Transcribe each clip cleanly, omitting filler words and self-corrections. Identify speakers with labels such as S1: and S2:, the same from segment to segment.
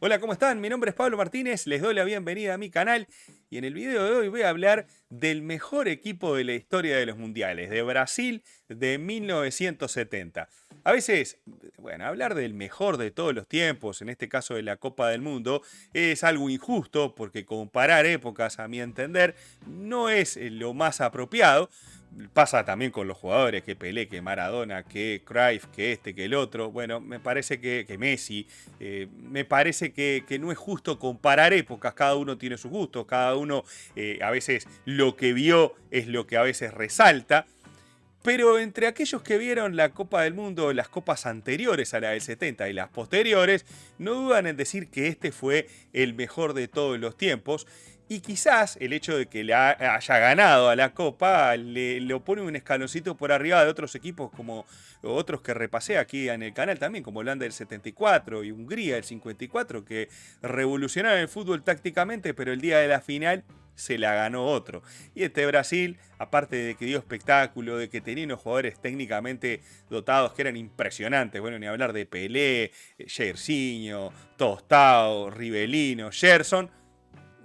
S1: Hola, ¿cómo están? Mi nombre es Pablo Martínez, les doy la bienvenida a mi canal y en el video de hoy voy a hablar del mejor equipo de la historia de los mundiales, de Brasil de 1970. A veces, bueno, hablar del mejor de todos los tiempos, en este caso de la Copa del Mundo, es algo injusto porque comparar épocas, a mi entender, no es lo más apropiado. Pasa también con los jugadores, que Pelé, que Maradona, que Cruyff, que este, que el otro. Bueno, me parece que Messi, me parece que no es justo comparar épocas, cada uno tiene sus gustos, cada uno a veces lo que vio es lo que a veces resalta. Pero entre aquellos que vieron la Copa del Mundo, las copas anteriores a la del 70 y las posteriores, no dudan en decir que este fue el mejor de todos los tiempos. Y quizás el hecho de que le haya ganado a la Copa lo pone un escaloncito por arriba de otros equipos como otros que repasé aquí en el canal también, como Holanda del 74 y Hungría del 54, que revolucionaron el fútbol tácticamente, pero el día de la final se la ganó otro. Y este Brasil, aparte de que dio espectáculo, de que tenía unos jugadores técnicamente dotados que eran impresionantes, bueno, ni hablar de Pelé, Jairzinho, Tostao, Rivelino, Gerson,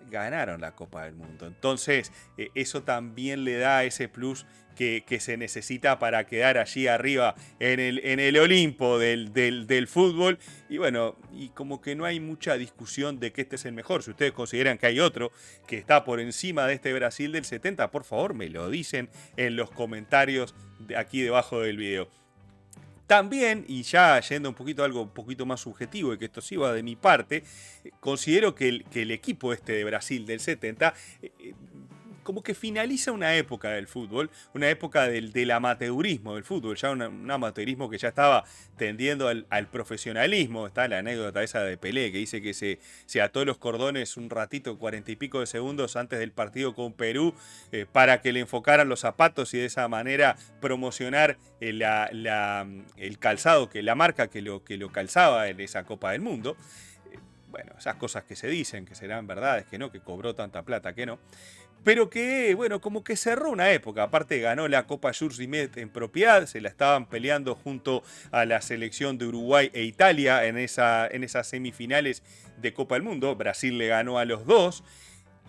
S1: ganaron la Copa del Mundo. Entonces, eso también le da ese plus que se necesita para quedar allí arriba en el Olimpo del fútbol. Y bueno, y como que no hay mucha discusión de que este es el mejor. Si ustedes consideran que hay otro que está por encima de este Brasil del 70, por favor me lo dicen en los comentarios de aquí debajo del video. También, y ya yendo un poquito a algo un poquito más subjetivo, y que esto sí va de mi parte, considero que el equipo este de Brasil del 70 como que finaliza una época del fútbol, una época del amateurismo del fútbol, ya un amateurismo que ya estaba tendiendo al profesionalismo. Está la anécdota esa de Pelé, que dice que se ató los cordones un ratito, 40 y pico de segundos antes del partido con Perú, para que le enfocaran los zapatos y de esa manera promocionar el calzado, que la marca que lo calzaba en esa Copa del Mundo. Bueno, esas cosas que se dicen, que serán verdades, que no, que cobró tanta plata, que no. Pero que, bueno, como que cerró una época. Aparte ganó la Copa Jules Rimet en propiedad, se la estaban peleando junto a la selección de Uruguay e Italia en esas semifinales de Copa del Mundo. Brasil le ganó a los dos.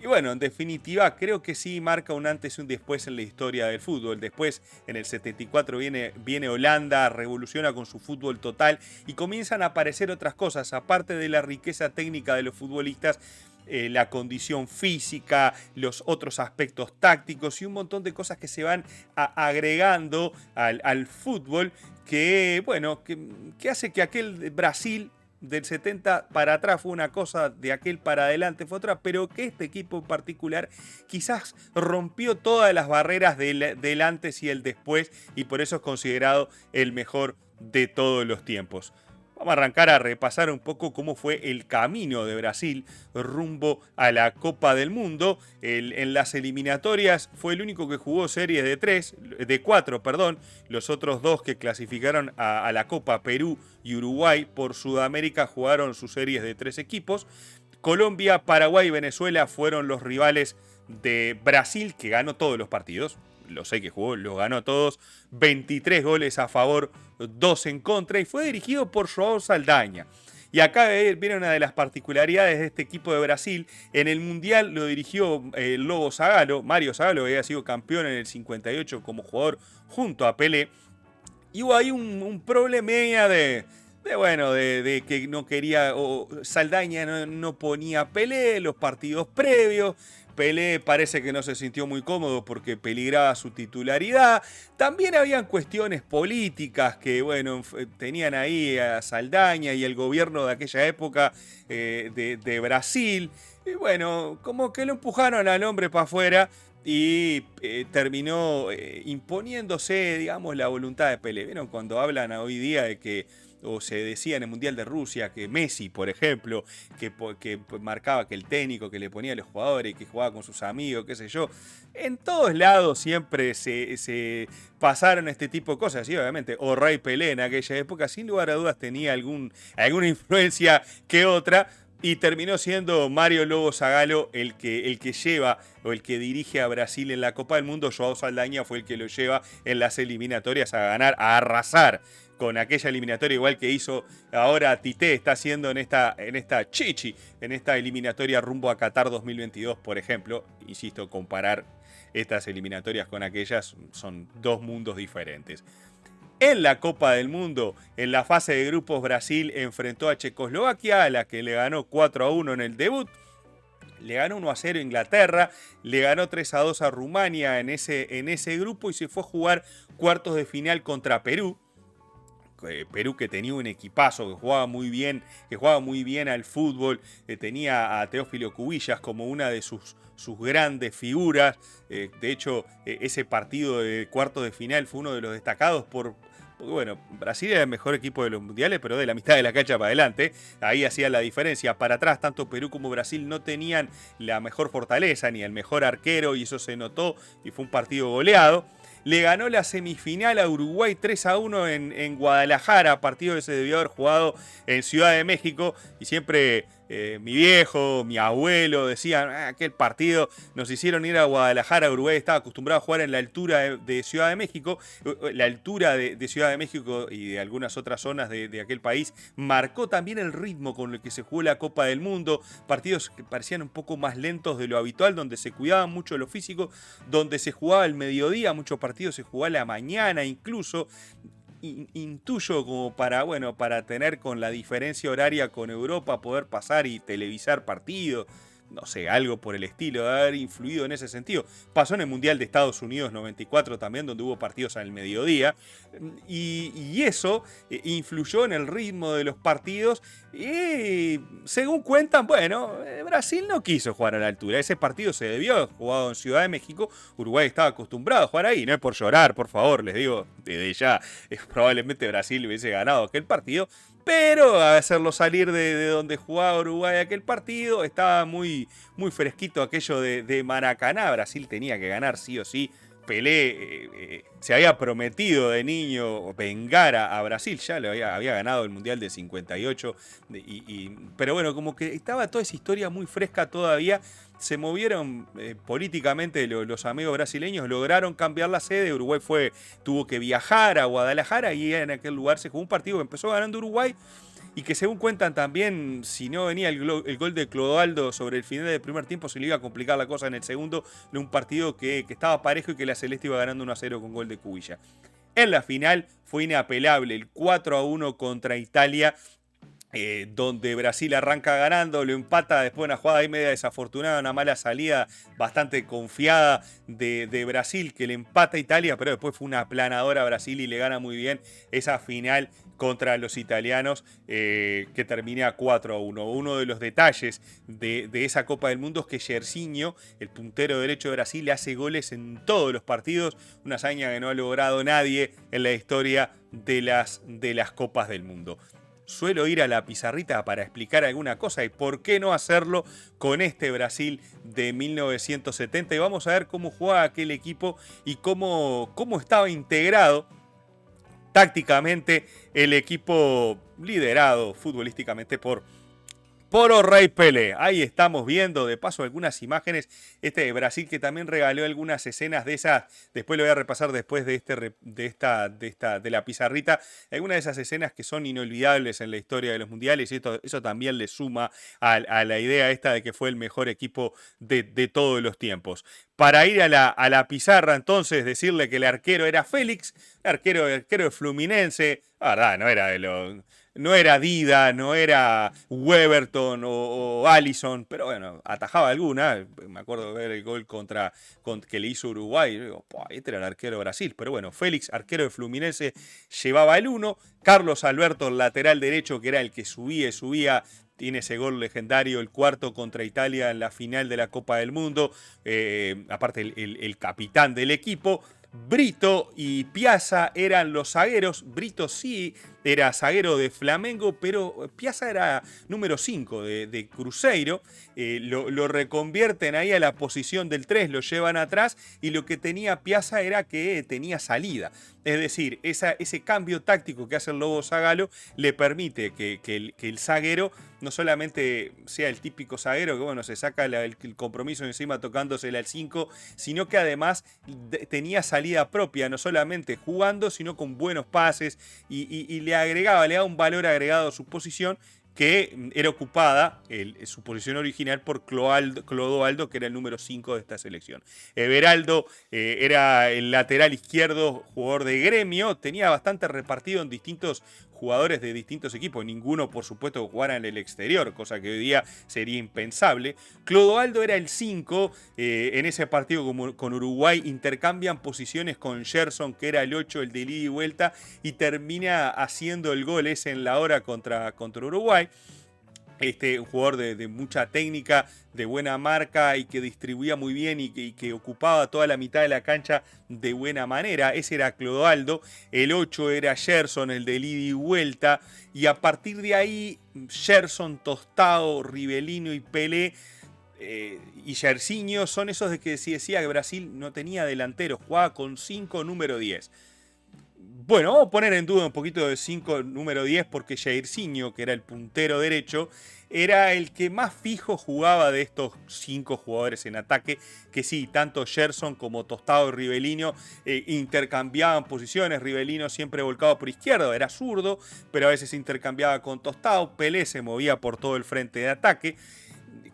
S1: Y bueno, en definitiva, creo que sí marca un antes y un después en la historia del fútbol. Después, en el 74, viene Holanda, revoluciona con su fútbol total y comienzan a aparecer otras cosas. Aparte de la riqueza técnica de los futbolistas, la condición física, los otros aspectos tácticos y un montón de cosas que se van agregando al fútbol que, bueno, que hace que aquel Brasil del 70 para atrás fue una cosa, de aquel para adelante fue otra, pero que este equipo en particular quizás rompió todas las barreras del antes y el después, y por eso es considerado el mejor de todos los tiempos. Vamos a arrancar a repasar un poco cómo fue el camino de Brasil rumbo a la Copa del Mundo. En las eliminatorias fue el único que jugó series de cuatro. Los otros dos que clasificaron a la Copa, Perú y Uruguay, por Sudamérica jugaron sus series de 3 equipos. Colombia, Paraguay y Venezuela fueron los rivales de Brasil, que ganó todos los partidos. Lo sé que jugó, los ganó todos. 23 goles a favor, 2 en contra, y fue dirigido por João Saldaña. Y acá viene una de las particularidades de este equipo de Brasil. En el Mundial lo dirigió el Lobo Zagallo, Mario Zagallo, que había sido campeón en el 58 como jugador junto a Pelé. Y hubo ahí un problemilla de que no quería, o Saldaña no ponía Pelé los partidos previos. Pelé parece que no se sintió muy cómodo porque peligraba su titularidad. También habían cuestiones políticas que, bueno, tenían ahí a Saldaña y el gobierno de aquella época de Brasil. Y bueno, como que lo empujaron al hombre para afuera y terminó imponiéndose, digamos, la voluntad de Pelé. ¿Vieron cuando hablan hoy día de que, o se decía en el Mundial de Rusia, que Messi, por ejemplo, que marcaba que el técnico que le ponía a los jugadores y que jugaba con sus amigos, qué sé yo? En todos lados siempre se pasaron este tipo de cosas. Y obviamente, O'Reilly Pelé en aquella época, sin lugar a dudas, tenía alguna influencia que otra. Y terminó siendo Mario Lobo Zagallo el que lleva o el que dirige a Brasil en la Copa del Mundo. Joao Saldaña fue el que lo lleva en las eliminatorias a ganar, a arrasar con aquella eliminatoria, igual que hizo ahora Tite, está haciendo en esta eliminatoria rumbo a Qatar 2022, por ejemplo. Insisto, comparar estas eliminatorias con aquellas son dos mundos diferentes. En la Copa del Mundo, en la fase de grupos, Brasil enfrentó a Checoslovaquia, a la que le ganó 4-1 en el debut. Le ganó 1-0 a Inglaterra, le ganó 3-2 a Rumania en ese grupo y se fue a jugar cuartos de final contra Perú. Perú, que tenía un equipazo, que jugaba muy bien al fútbol, tenía a Teófilo Cubillas como una de sus grandes figuras. De hecho, ese partido de cuartos de final fue uno de los destacados porque, bueno, Brasil era el mejor equipo de los mundiales, pero de la mitad de la cancha para adelante. Ahí hacía la diferencia. Para atrás, tanto Perú como Brasil no tenían la mejor fortaleza ni el mejor arquero, y eso se notó y fue un partido goleado. Le ganó la semifinal a Uruguay 3-1 en Guadalajara, partido que se debió haber jugado en Ciudad de México. Y siempre mi viejo, mi abuelo decían, aquel partido nos hicieron ir a Guadalajara. Uruguay estaba acostumbrado a jugar en la altura de Ciudad de México. La altura de Ciudad de México y de algunas otras zonas de aquel país marcó también el ritmo con el que se jugó la Copa del Mundo. Partidos que parecían un poco más lentos de lo habitual, donde se cuidaba mucho lo físico, donde se jugaba al mediodía, muchos partidos se jugaba a la mañana incluso. Intuyo como para tener, con la diferencia horaria con Europa, poder pasar y televisar partidos. No sé, algo por el estilo, de haber influido en ese sentido. Pasó en el Mundial de Estados Unidos 94 también, donde hubo partidos al mediodía. Y eso influyó en el ritmo de los partidos. Y según cuentan, Brasil no quiso jugar a la altura. Ese partido se debió haber jugado en Ciudad de México. Uruguay estaba acostumbrado a jugar ahí. No es por llorar, por favor, les digo desde ya. Probablemente Brasil hubiese ganado aquel partido. Pero a hacerlo salir de donde jugaba Uruguay aquel partido, estaba muy fresquito aquello de Maracaná. Brasil tenía que ganar sí o sí. Pelé se había prometido de niño vengar a Brasil, ya había ganado el Mundial de 58, pero bueno, como que estaba toda esa historia muy fresca todavía. Se movieron políticamente los amigos brasileños, lograron cambiar la sede. Uruguay tuvo que viajar a Guadalajara y en aquel lugar se jugó un partido que empezó ganando Uruguay. Y que según cuentan también, si no venía el gol de Clodoaldo sobre el final del primer tiempo, se le iba a complicar la cosa en el segundo, de un partido que estaba parejo y que la Celeste iba ganando 1-0 con gol de Cubilla. En la final fue inapelable el 4-1 contra Italia, donde Brasil arranca ganando, lo empata después de una jugada ahí media desafortunada, una mala salida bastante confiada de Brasil, que le empata a Italia, pero después fue una aplanadora Brasil y le gana muy bien esa final contra los italianos, que termina 4-1. Uno de los detalles de esa Copa del Mundo es que Jairzinho, el puntero derecho de Brasil, le hace goles en todos los partidos, una hazaña que no ha logrado nadie en la historia de las Copas del Mundo. Suelo ir a la pizarrita para explicar alguna cosa, y por qué no hacerlo con este Brasil de 1970, y vamos a ver cómo jugaba aquel equipo y cómo estaba integrado tácticamente el equipo, liderado futbolísticamente por O'Reilly Pelé. Ahí estamos viendo de paso algunas imágenes. Este de Brasil, que también regaló algunas escenas de esas. Después lo voy a repasar después de la pizarrita. Algunas de esas escenas que son inolvidables en la historia de los mundiales. Y eso también le suma a la idea esta de que fue el mejor equipo de todos los tiempos. Para ir a la pizarra, entonces, decirle que el arquero era Félix, arquero de Fluminense. La verdad, no era Dida, no era Weberton o Alisson, pero bueno, atajaba alguna. Me acuerdo de ver el gol que le hizo Uruguay. Yo digo, este era el arquero de Brasil. Pero bueno, Félix, arquero de Fluminense, llevaba el 1. Carlos Alberto, el lateral derecho, que era el que subía. Tiene ese gol legendario, el cuarto contra Italia en la final de la Copa del Mundo. Aparte, el capitán del equipo. Brito y Piazza eran los zagueros. Brito sí era zaguero de Flamengo, pero Piazza era número 5 de Cruzeiro. Lo reconvierten ahí a la posición del 3, lo llevan atrás, y lo que tenía Piazza era que tenía salida. Es decir, ese cambio táctico que hace el Lobo Zagallo le permite que el zaguero no solamente sea el típico zaguero que bueno, se saca el compromiso encima tocándosela al 5, sino que además tenía salida propia, no solamente jugando, sino con buenos pases, y le daba un valor agregado a su posición, que era ocupada su posición original por Clodoaldo, que era el número 5 de esta selección. Everaldo era el lateral izquierdo, jugador de Gremio, tenía bastante repartido en distintos jugadores de distintos equipos, ninguno por supuesto jugara en el exterior, cosa que hoy día sería impensable. Clodoaldo era el 5, en ese partido con Uruguay intercambian posiciones con Gerson, que era el 8, el de ida y vuelta, y termina haciendo el gol ese en la hora contra Uruguay. Un jugador de mucha técnica, de buena marca, y que distribuía muy bien y que ocupaba toda la mitad de la cancha de buena manera. Ese era Clodoaldo. El 8 era Gerson, el de ida y vuelta. Y a partir de ahí, Gerson, Tostao, Rivelino y Pelé y Jairzinho son esos de que se decía que Brasil no tenía delantero, jugaba con 5 número 10. Bueno, vamos a poner en duda un poquito de 5 número 10, porque Jairzinho, que era el puntero derecho, era el que más fijo jugaba de estos 5 jugadores en ataque, que sí, tanto Gerson como Tostao y Rivelino intercambiaban posiciones. Rivelino siempre volcado por izquierda, era zurdo, pero a veces intercambiaba con Tostao. Pelé se movía por todo el frente de ataque.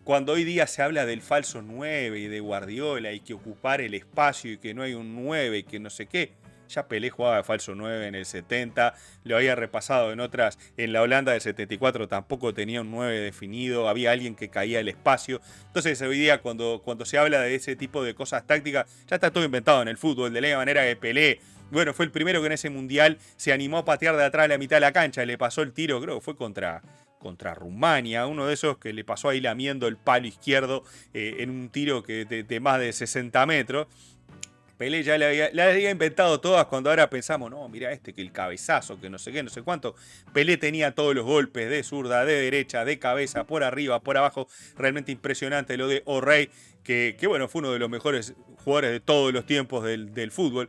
S1: Cuando hoy día se habla del falso 9 y de Guardiola y que ocupar el espacio y que no hay un 9 y que no sé qué, ya Pelé jugaba de falso 9 en el 70, lo había repasado en otras, en la Holanda del 74 tampoco tenía un 9 definido, había alguien que caía el espacio. Entonces hoy día cuando se habla de ese tipo de cosas tácticas, ya está todo inventado en el fútbol, de la manera que Pelé, bueno, fue el primero que en ese mundial se animó a patear de atrás a la mitad de la cancha, le pasó el tiro, creo que fue contra Rumania, uno de esos que le pasó ahí lamiendo el palo izquierdo en un tiro de más de 60 metros. Pelé ya le había inventado todas, cuando ahora pensamos, no, mira que el cabezazo, que no sé qué, no sé cuánto. Pelé tenía todos los golpes de zurda, de derecha, de cabeza, por arriba, por abajo. Realmente impresionante lo de O'Reilly, que bueno, fue uno de los mejores jugadores de todos los tiempos del fútbol.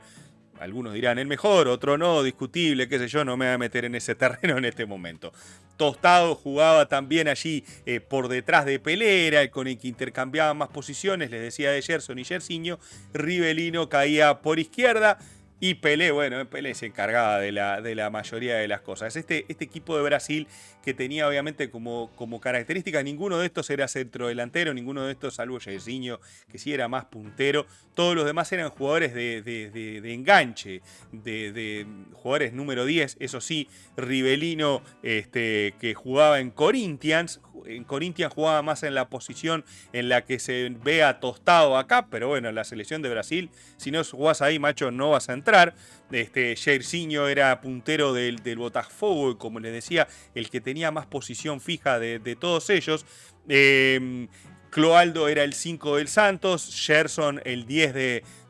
S1: Algunos dirán el mejor, otro no, discutible, qué sé yo, no me voy a meter en ese terreno en este momento. Tostado jugaba también allí por detrás de Pelé, era el con el que intercambiaban más posiciones, les decía de Gerson y Jairzinho. Rivelino caía por izquierda y Pelé, bueno, Pelé se encargaba de la mayoría de las cosas. Este equipo de Brasil, que tenía obviamente como característica, ninguno de estos era centrodelantero, ninguno de estos, salvo Jairzinho, que sí era más puntero. Todos los demás eran jugadores de enganche, de jugadores número 10. Eso sí, Rivelino, que jugaba en Corinthians. En Corinthians jugaba más en la posición en la que se ve a Tostado acá, pero bueno, en la selección de Brasil, si no jugás ahí, macho, no vas a entrar. Jairzinho era puntero del Botafogo, como les decía, el que tenía más posición fija de todos ellos. Clodoaldo era el 5 del Santos, Gerson el 10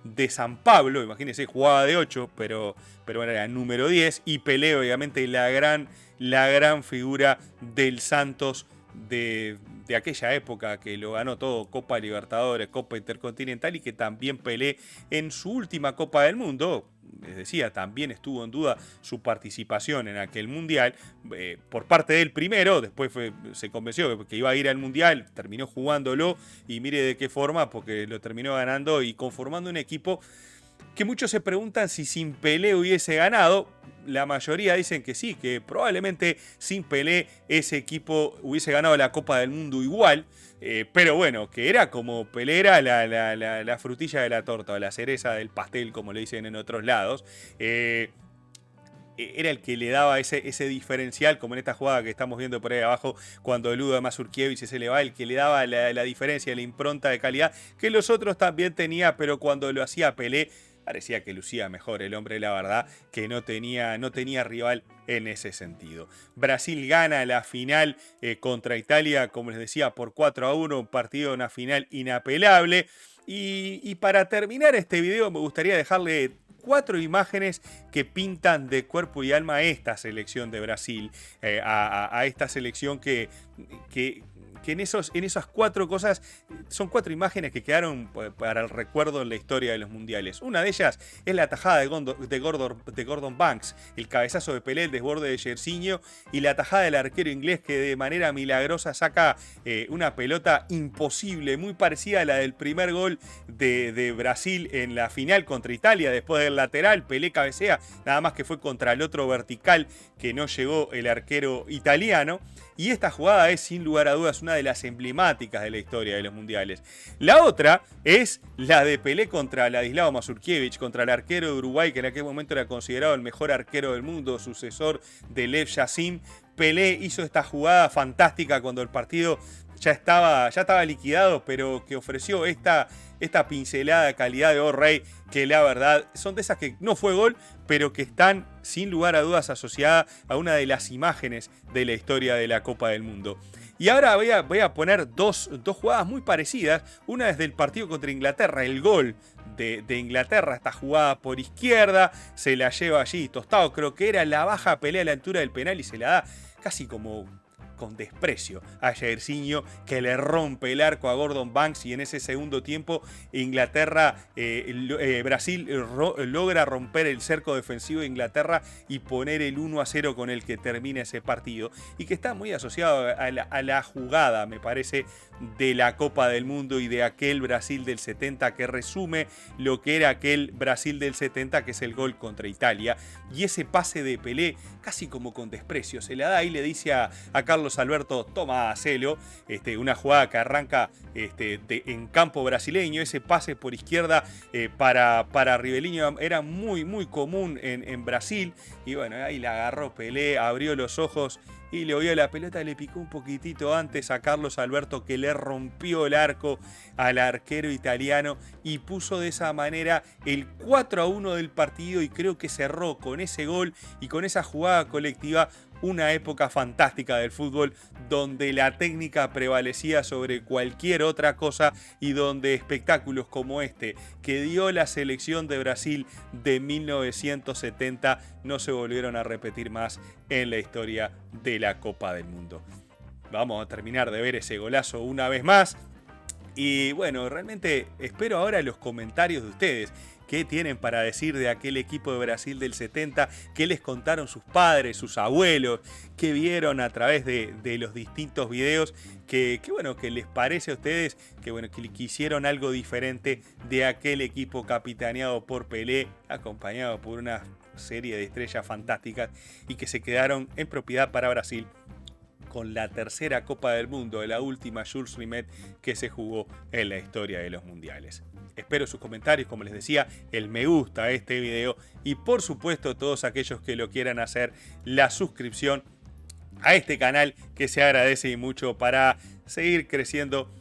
S1: de San Pablo, imagínense, jugaba de 8, pero era el número 10, y Pelé, obviamente, la gran figura del Santos de aquella época, que lo ganó todo, Copa Libertadores, Copa Intercontinental, y que también Pelé en su última Copa del Mundo, les decía, también estuvo en duda su participación en aquel mundial, por parte del primero. Después se convenció que iba a ir al mundial, terminó jugándolo, y mire de qué forma, porque lo terminó ganando y conformando un equipo que muchos se preguntan si sin Pelé hubiese ganado. La mayoría dicen que sí, que probablemente sin Pelé ese equipo hubiese ganado la Copa del Mundo igual. Pero bueno, que era como Pelé era la frutilla de la torta, o la cereza del pastel, como le dicen en otros lados. Era el que le daba ese diferencial, como en esta jugada que estamos viendo por ahí abajo, cuando el Udo de Mazurkiewicz se le va, el que le daba la diferencia, la impronta de calidad, que los otros también tenía, pero cuando lo hacía Pelé, parecía que lucía mejor el hombre, la verdad, que no tenía rival en ese sentido. Brasil gana la final contra Italia, como les decía, por 4-1, un partido, una final inapelable. Y para terminar este video me gustaría dejarle 4 imágenes que pintan de cuerpo y alma a esta selección de Brasil, a esta selección que en esas 4 cosas son 4 imágenes que quedaron para el recuerdo en la historia de los mundiales. Una de ellas es la tajada de Gordon Banks, el cabezazo de Pelé, el desborde de Jairzinho y la tajada del arquero inglés que de manera milagrosa saca una pelota imposible, muy parecida a la del primer gol de Brasil en la final contra Italia. Después del lateral, Pelé cabecea, nada más que fue contra el otro vertical que no llegó el arquero italiano. Y esta jugada es, sin lugar a dudas, una de las emblemáticas de la historia de los mundiales. La otra es la de Pelé contra Ladislao Mazurkiewicz, contra el arquero de Uruguay, que en aquel momento era considerado el mejor arquero del mundo, sucesor de Lev Yashin. Pelé hizo esta jugada fantástica cuando el partido ya estaba liquidado, pero que ofreció esta pincelada de calidad de O'Reilly, que la verdad son de esas que no fue gol, pero que están sin lugar a dudas asociadas a una de las imágenes de la historia de la Copa del Mundo. Y ahora voy a poner dos jugadas muy parecidas. Una es del partido contra Inglaterra, el gol de Inglaterra, esta jugada por izquierda, se la lleva allí Tostado, creo que era la baja Pelé a la altura del penal y se la da casi como con desprecio a Jairzinho, que le rompe el arco a Gordon Banks, y en ese segundo tiempo Brasil logra romper el cerco defensivo de Inglaterra y poner el 1-0 con el que termina ese partido, y que está muy asociado a la jugada, me parece, de la Copa del Mundo y de aquel Brasil del 70 que resume lo que era aquel Brasil del 70, que es el gol contra Italia, y ese pase de Pelé casi como con desprecio se la da y le dice a Carlos Alberto: toma, hacelo. Una jugada que arranca en campo brasileño. Ese pase por izquierda para Rivellino era muy muy común en Brasil, y bueno, ahí la agarró Pelé, abrió los ojos y le vio la pelota, le picó un poquitito antes a Carlos Alberto, que le rompió el arco al arquero italiano y puso de esa manera el 4-1 del partido, y creo que cerró con ese gol y con esa jugada colectiva una época fantástica del fútbol, donde la técnica prevalecía sobre cualquier otra cosa y donde espectáculos como este que dio la selección de Brasil de 1970 no se volvieron a repetir más en la historia de la Copa del Mundo. Vamos a terminar de ver ese golazo una vez más. Y bueno, realmente espero ahora los comentarios de ustedes. ¿Qué tienen para decir de aquel equipo de Brasil del 70? ¿Qué les contaron sus padres, sus abuelos? ¿Qué vieron a través de los distintos videos? Que les parece a ustedes que hicieron algo diferente de aquel equipo capitaneado por Pelé, acompañado por una serie de estrellas fantásticas, y que se quedaron en propiedad para Brasil con la tercera Copa del Mundo, la última Jules Rimet que se jugó en la historia de los mundiales. Espero sus comentarios, como les decía, el me gusta a este video, y por supuesto todos aquellos que lo quieran hacer, la suscripción a este canal, que se agradece y mucho para seguir creciendo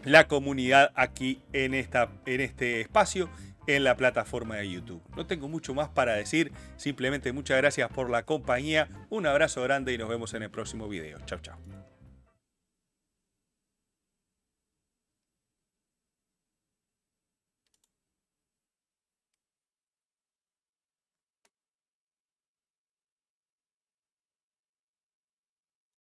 S1: la comunidad aquí en este espacio, en la plataforma de YouTube. No tengo mucho más para decir, simplemente muchas gracias por la compañía, un abrazo grande y nos vemos en el próximo video. Chau, chau.